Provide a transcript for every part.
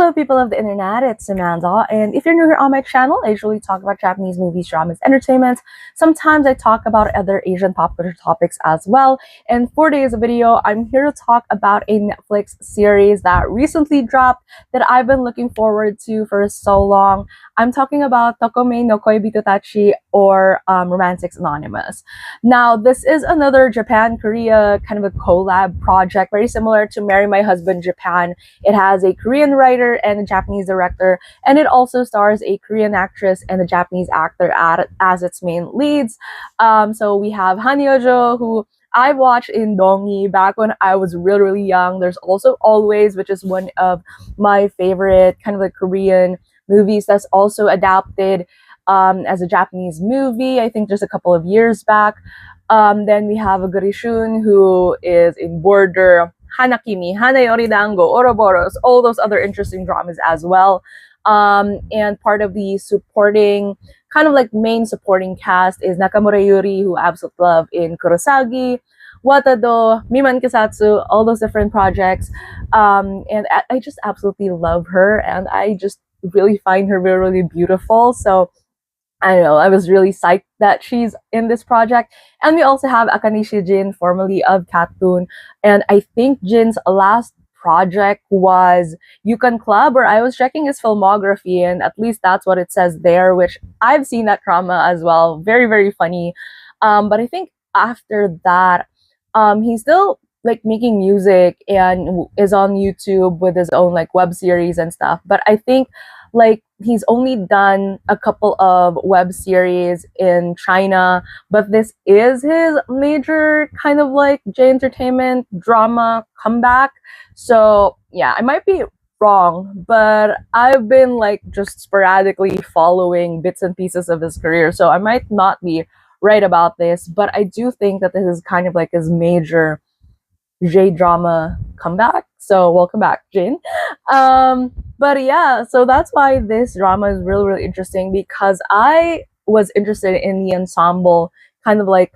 Hello people of the internet, it's Amanda, and if you're new here on my channel, I usually talk about Japanese movies, dramas, entertainment. Sometimes I talk about other Asian pop culture topics as well, and for today's video, I'm here to talk about a Netflix series that recently dropped that I've been looking forward to for so long. I'm talking about Tokomei no Koibito Tachi, or Romantics Anonymous. Now, this is another Japan-Korea kind of a collab project, very similar to Marry My Husband Japan. It has a Korean writer and a Japanese director, and it also stars a Korean actress and a Japanese actor as its main leads. So we have Hyo-Joo, who I watched in Dongi back when I was really, really young. There's also Always, which is one of my favorite kind of like Korean movies that's also adapted as a Japanese movie, I think just a couple of years back. Then we have Oguri Shun, who is in Border, Hanakimi, Hanayori Dango, Ouroboros, all those other interesting dramas as well. And part of the supporting, kind of like main supporting cast is Nakamura Yuri, who I absolutely love in Kurosagi, Watado, Miman Kisatsu, all those different projects. And I just absolutely love her, and I just really find her really, really beautiful. So I don't know, I was really psyched that she's in this project. And we also have Akanishi Jin, formerly of Katun. And I think Jin's last project was Yukon Club, where I was checking his filmography, and at least that's what it says there, which I've seen that drama as well. Very, very funny. But I think after that, he's still like making music and is on YouTube with his own like web series and stuff. But I think like he's only done a couple of web series in China, but this is his major kind of like J entertainment drama comeback. So yeah, I might be wrong, but I've been like just sporadically following bits and pieces of his career, so I might not be right about this, but I do think that this is kind of like his major J-drama comeback. So welcome back, Jin. But yeah, so that's why this drama is really, really interesting, because I was interested in the ensemble kind of like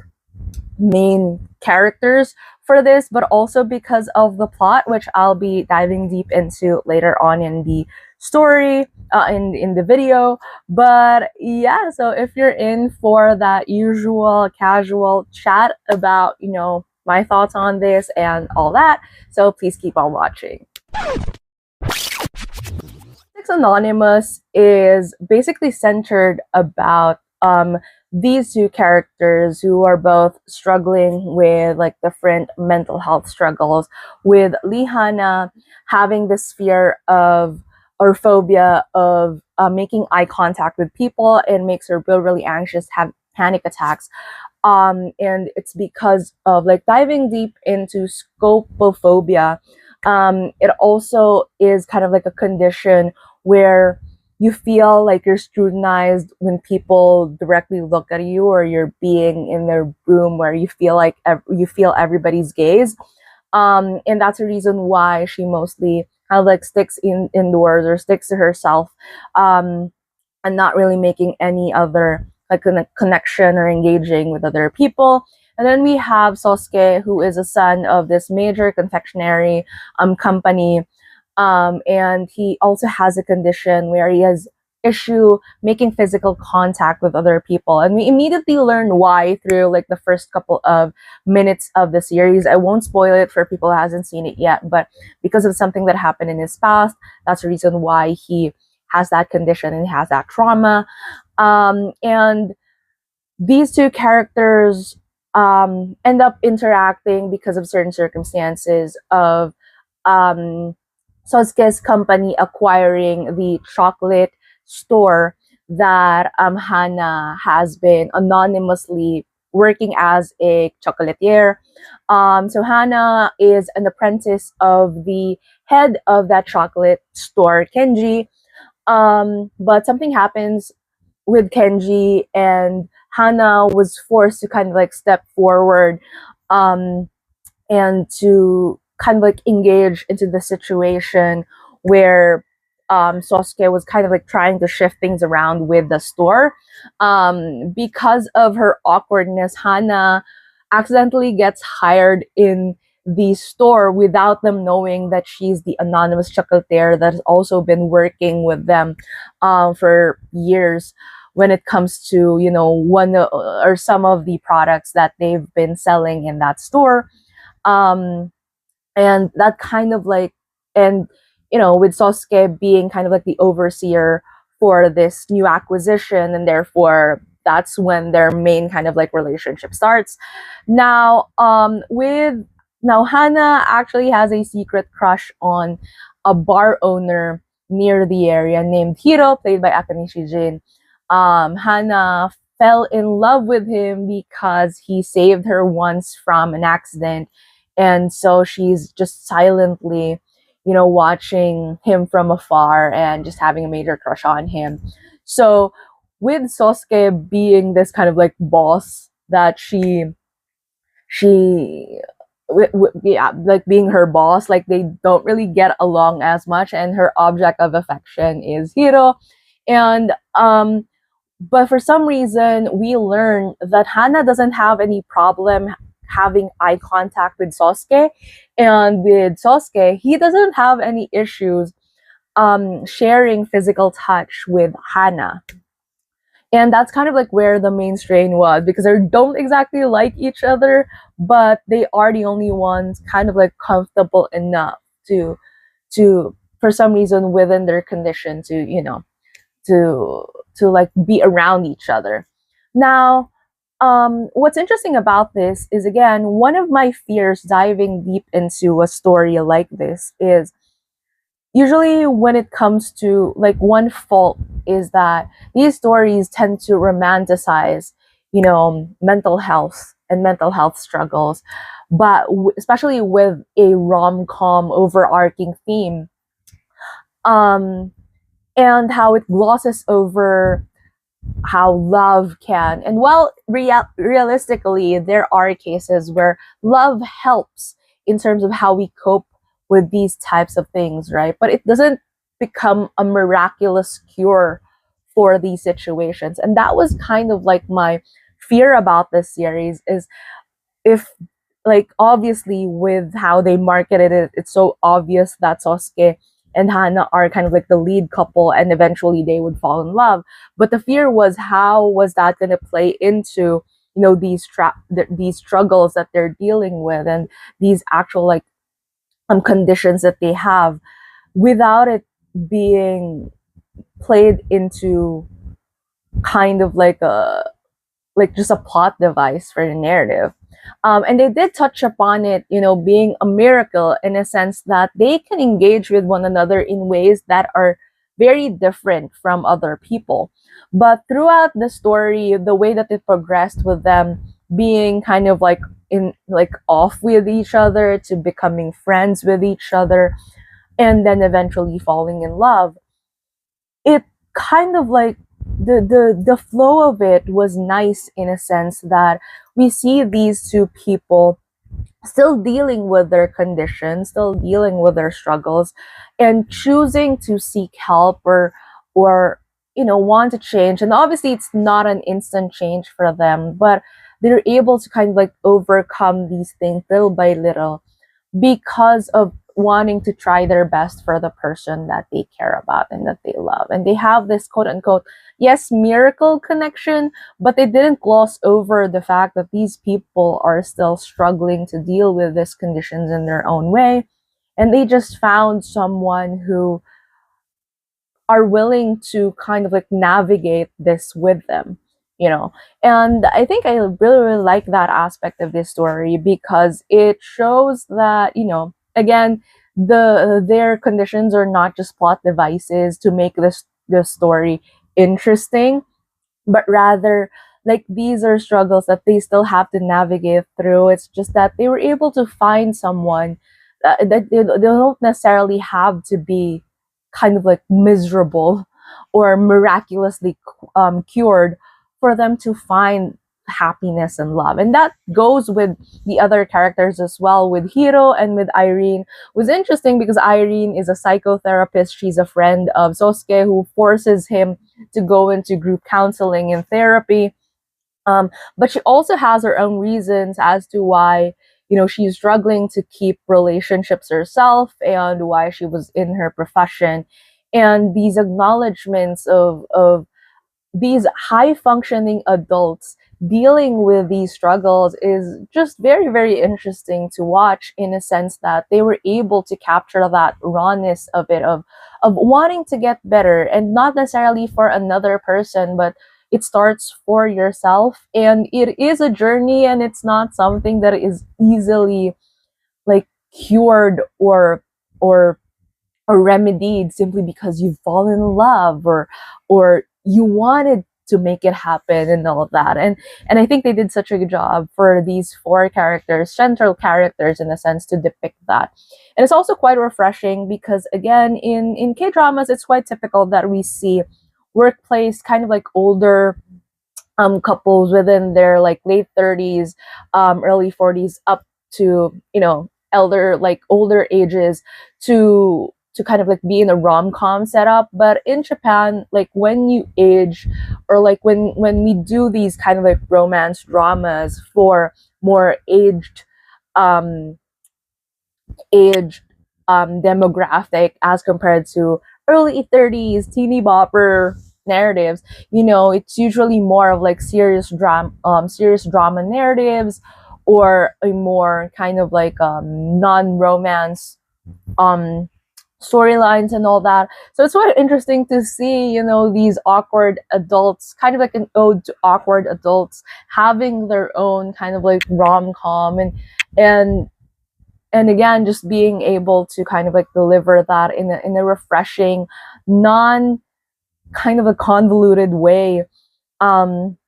main characters for this, but also because of the plot, which I'll be diving deep into later on in the story, in the video. But yeah, so if you're in for that usual casual chat about, you know, my thoughts on this and all that, so please keep on watching. Anonymous is basically centered about these two characters who are both struggling with like different mental health struggles, with Lihana having this fear of or phobia of making eye contact with people, and makes her really, really anxious, have panic attacks. And it's because of like diving deep into scopophobia. It also is kind of like a condition where you feel like you're scrutinized when people directly look at you, or you're being in their room where you feel like you feel everybody's gaze. And that's the reason why she mostly kind of like sticks indoors, or sticks to herself, and not really making any other like connection or engaging with other people. And then we have Sosuke, who is a son of this major confectionery company. And he also has a condition where he has issue making physical contact with other people. And we immediately learn why through like the first couple of minutes of the series. I won't spoil it for people who hasn't seen it yet, but because of something that happened in his past, that's the reason why he has that condition and has that trauma. And these two characters end up interacting because of certain circumstances of Sosuke's company acquiring the chocolate store that Hana has been anonymously working as a chocolatier. So Hana is an apprentice of the head of that chocolate store, Kenji. But something happens with Kenji, and Hana was forced to kind of like step forward and to kind of like engage into the situation where Sosuke was kind of like trying to shift things around with the store. Because of her awkwardness, Hana accidentally gets hired in the store without them knowing that she's the anonymous chocolatier that has also been working with them for years when it comes to, you know, one or some of the products that they've been selling in that store. Um, and that kind of like, and you know, with Sosuke being kind of like the overseer for this new acquisition, and therefore that's when their main kind of like relationship starts. Now with now Hana actually has a secret crush on a bar owner near the area named Hiro, played by Akanishi Jin. Hana fell in love with him because he saved her once from an accident, and so she's just silently, you know, watching him from afar and just having a major crush on him. So with Sosuke being this kind of like boss that she yeah, like being her boss, like they don't really get along as much, and her object of affection is Hiro. And but for some reason we learn that Hana doesn't have any problem having eye contact with Sosuke, and with Sosuke he doesn't have any issues sharing physical touch with Hana. And that's kind of like where the main strain was, because they don't exactly like each other, but they are the only ones kind of like comfortable enough to for some reason within their condition to, you know, to like be around each other. Now what's interesting about this is, again, one of my fears diving deep into a story like this is usually when it comes to like one fault is that these stories tend to romanticize, you know, mental health and mental health struggles, but especially with a rom-com overarching theme, um and how it glosses over how love can, and well, realistically there are cases where love helps in terms of how we cope with these types of things, right? But it doesn't become a miraculous cure for these situations. And that was kind of like my fear about this series, is if, like, obviously with how they marketed it, it's so obvious that Sosuke and Hana are kind of like the lead couple and eventually they would fall in love. But the fear was, how was that going to play into, you know, these struggles that they're dealing with, and these actual like conditions that they have, without it being played into kind of like a, like just a plot device for the narrative. And they did touch upon it, you know, being a miracle in a sense that they can engage with one another in ways that are very different from other people. But throughout the story, the way that it progressed with them being kind of like in like off with each other to becoming friends with each other and then eventually falling in love, it kind of like the flow of it was nice in a sense that we see these two people still dealing with their conditions, still dealing with their struggles, and choosing to seek help or you know, want to change. And obviously it's not an instant change for them, but they're able to kind of like overcome these things little by little because of wanting to try their best for the person that they care about and that they love. And they have this quote unquote, yes, miracle connection, but they didn't gloss over the fact that these people are still struggling to deal with these conditions in their own way. And they just found someone who are willing to kind of like navigate this with them, you know. And I think I really like that aspect of this story, because it shows that, you know, again, their conditions are not just plot devices to make this story interesting, but rather like these are struggles that they still have to navigate through. It's just that they were able to find someone that they don't necessarily have to be kind of like miserable or miraculously cured for them to find happiness and love. And that goes with the other characters as well, with Hiro and with Irene. It was interesting because Irene is a psychotherapist. She's a friend of Sosuke who forces him to go into group counseling and therapy. But she also has her own reasons as to why, she's struggling to keep relationships herself and why she was in her profession. And these acknowledgments of these high functioning adults dealing with these struggles is just very, very interesting to watch, in a sense that they were able to capture that rawness of it, of wanting to get better, and not necessarily for another person, but it starts for yourself. And it is a journey, and it's not something that is easily like cured or or remedied simply because you fall in love, or you wanted to make it happen, and all of that. And I think they did such a good job for these four characters, central characters, in a sense, to depict that. And it's also quite refreshing because, again, in K-dramas, it's quite typical that we see workplace kind of like older couples within their like late 30s, early 40s, up to, elder, like older ages, to kind of like be in a rom-com setup. But in Japan, like when you age, or like when we do these kind of like romance dramas for more um aged demographic, as compared to early 30s teeny bopper narratives, it's usually more of like serious drama narratives, or a more kind of like non-romance um storylines and all that. So it's quite interesting to see, these awkward adults, kind of like an ode to awkward adults, having their own kind of like rom-com, and and again, just being able to kind of like deliver that in a refreshing, non kind of a convoluted way. um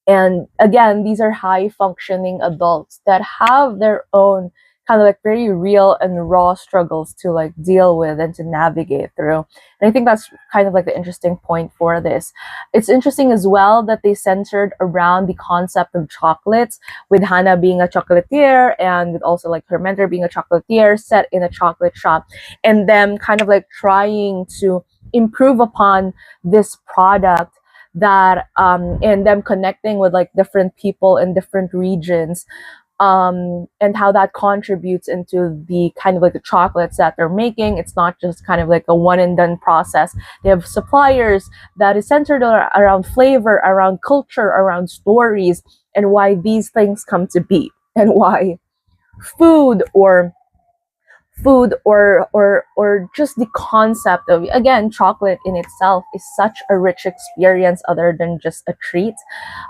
and again, these are high functioning adults that have their own kind of like very real and raw struggles to like deal with and to navigate through. And I think that's kind of like the interesting point for this. It's interesting as well that they centered around the concept of chocolates, with Hana being a chocolatier, and with also like her mentor being a chocolatier set in a chocolate shop, and them kind of like trying to improve upon this product, that and them connecting with like different people in different regions, and how that contributes into the kind of like the chocolates that they're making. It's not just kind of like a one and done process. They have suppliers that is centered around flavor, around culture, around stories, and why these things come to be, and why food or or just the concept of, again, chocolate in itself is such a rich experience, other than just a treat.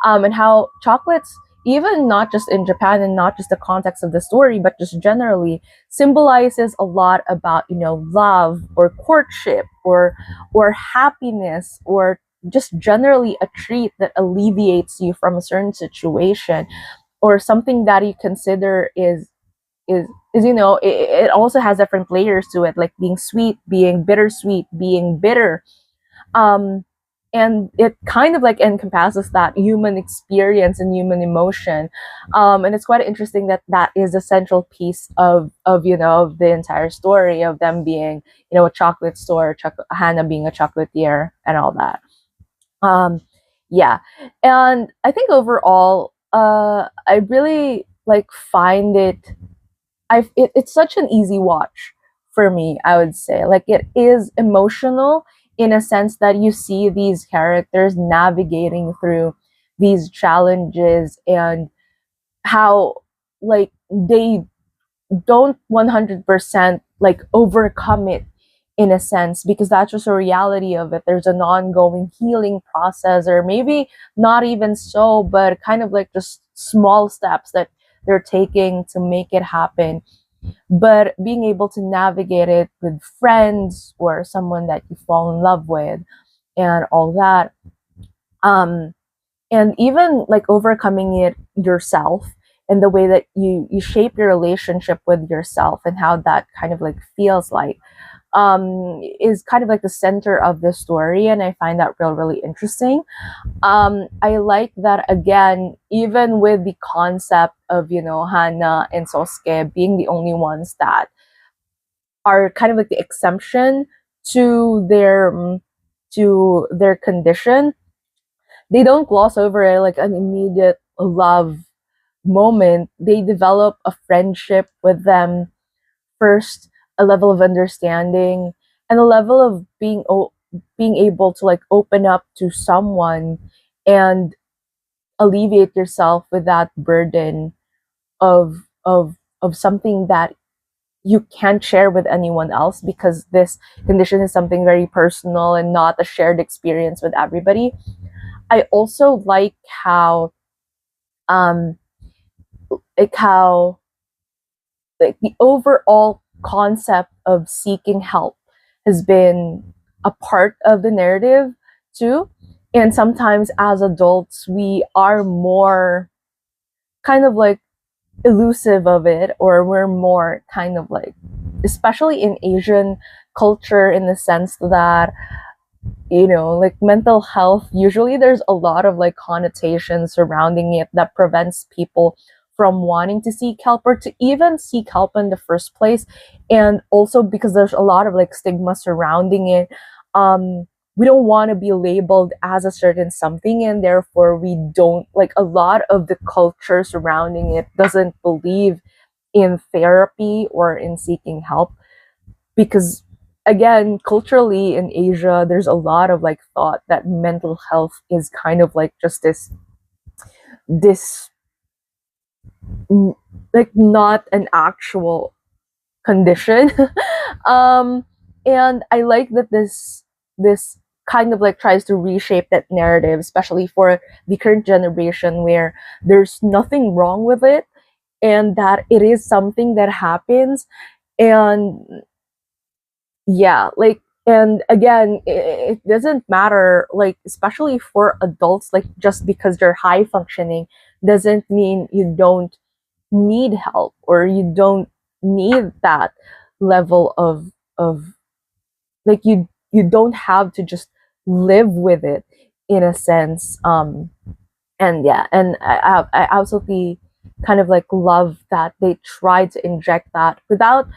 And how chocolates, even not just in Japan and not just the context of the story, but just generally, symbolizes a lot about, love, or courtship, or happiness, or just generally a treat that alleviates you from a certain situation, or something that you consider is it also has different layers to it, like being sweet, being bittersweet, being bitter. um and it kind of like encompasses that human experience and human emotion. And it's quite interesting that that is a central piece of the entire story, of them being, a chocolate store, Hannah being a chocolatier, and all that. Yeah. And I think overall, I really like find it's such an easy watch for me, I would say. Like, it is emotional, in a sense that you see these characters navigating through these challenges, and how like they don't 100% like overcome it, in a sense, because that's just a reality of it. There's an ongoing healing process, or maybe not even so, but kind of like just small steps that they're taking to make it happen. But being able to navigate it with friends, or someone that you fall in love with, and all that, um and even like overcoming it yourself, and the way that you shape your relationship with yourself, and how that kind of like feels like, is kind of like the center of the story. And I find that really interesting. I like that, again, even with the concept of, Hana and Sosuke being the only ones that are kind of like the exemption to their condition, they don't gloss over it like an immediate love moment, they develop a friendship with them first, a level of understanding, and a level of being able to like open up to someone and alleviate yourself with that burden of something that you can't share with anyone else, because this condition is something very personal and not a shared experience with everybody. I also how um how like the overall concept of seeking help has been a part of the narrative too. And sometimes as adults, we are more kind of like elusive of it, or we're more kind of like, especially in Asian culture, in the sense that, like mental health, usually there's a lot of like connotations surrounding it that prevents people from wanting to seek help, or to even seek help in the first place. And also because there's a lot of like stigma surrounding it. We don't want to be labeled as a certain something, and therefore we don't, like, a lot of the culture surrounding it doesn't believe in therapy or in seeking help, because again, culturally in Asia, there's a lot of like thought that mental health is kind of like just this like not an actual condition. um and I like that this kind of like tries to reshape that narrative, especially for the current generation, where there's nothing wrong with it, and that it is something that happens. And yeah, like, and again, it doesn't matter, like, especially for adults, like, just because you're high functioning doesn't mean you don't need help, or you don't need that level of like, you don't have to just live with it, in a sense. And yeah, and I absolutely kind of like love that they tried to inject that without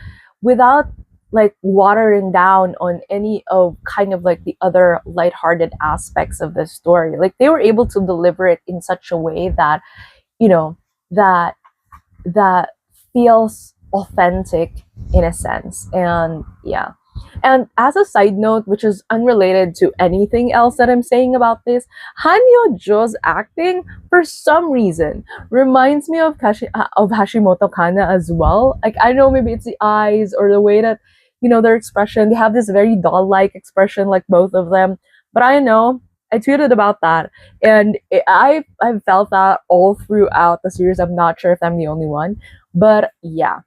like watering down on any of kind of like the other lighthearted aspects of the story. Like, they were able to deliver it in such a way that, you know that that feels authentic, in a sense. And yeah, and as a side note, which is unrelated to anything else that I'm saying about this, Hyo-Joo's acting, for some reason, reminds me of Hashimoto Kana as well. Like, I know, maybe it's the eyes or the way that, their expression. They have this very doll-like expression, like both of them. But I know, I tweeted about that, and I've felt that all throughout the series. I'm not sure if I'm the only one, but yeah.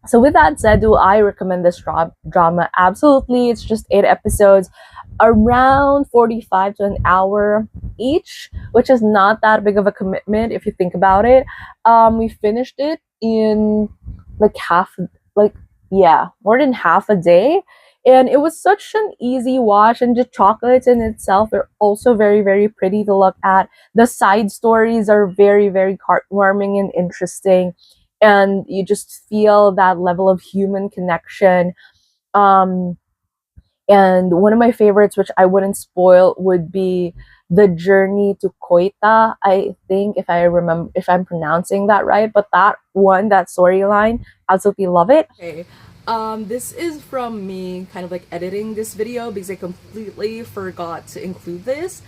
So with that said, do I recommend this drama? Absolutely. It's just 8 episodes, around 45 to an hour each, which is not that big of a commitment if you think about it. We finished it in like like, yeah, more than half a day. And it was such an easy watch, and the chocolates in itself are also very, very pretty to look at. The side stories are very, very heartwarming and interesting, and you just feel that level of human connection. Um, and one of my favorites, which I wouldn't spoil, would be the journey to Koita. I think, if I'm pronouncing that right, but that storyline, absolutely love it. Okay. This is from me kind of like editing this video because I completely forgot to include this.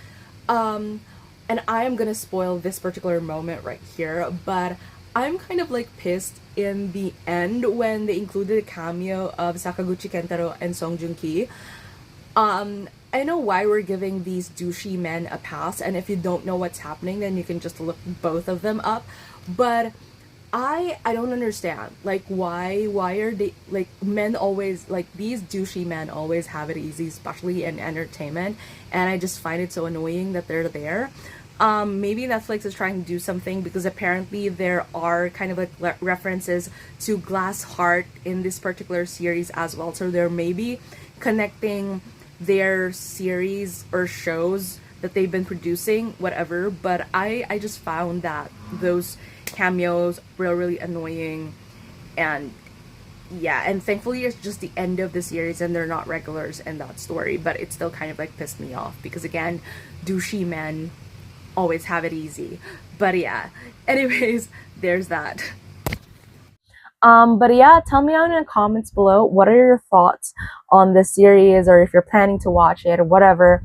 Um, and I am gonna spoil this particular moment right here, but I'm kind of like pissed in the end when they included a cameo of Sakaguchi Kentaro and Song Joong Ki. I know why we're giving these douchey men a pass, and if you don't know what's happening, then you can just look both of them up. But I don't understand, like, why are they, like, men always, like, these douchey men always have it easy, especially in entertainment, and I just find it so annoying that they're there. Maybe Netflix is trying to do something, because apparently there are kind of like references to Glass Heart in this particular series as well, so they're maybe connecting their series or shows that they've been producing, whatever. But I just found that those cameos were really annoying. And yeah, and thankfully it's just the end of the series and they're not regulars in that story, but it still kind of like pissed me off, because again, douchey men always have it easy. But yeah, anyways, there's that. But yeah, tell me down in the comments below what are your thoughts on this series, or if you're planning to watch it or whatever.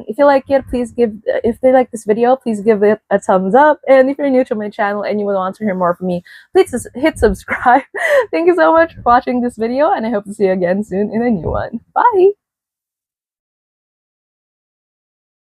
If you like it, please give, if they like this video, please give it a thumbs up. And if you're new to my channel and you want to hear more from me, please just hit subscribe. Thank you so much for watching this video, and I hope to see you again soon in a new one. Bye!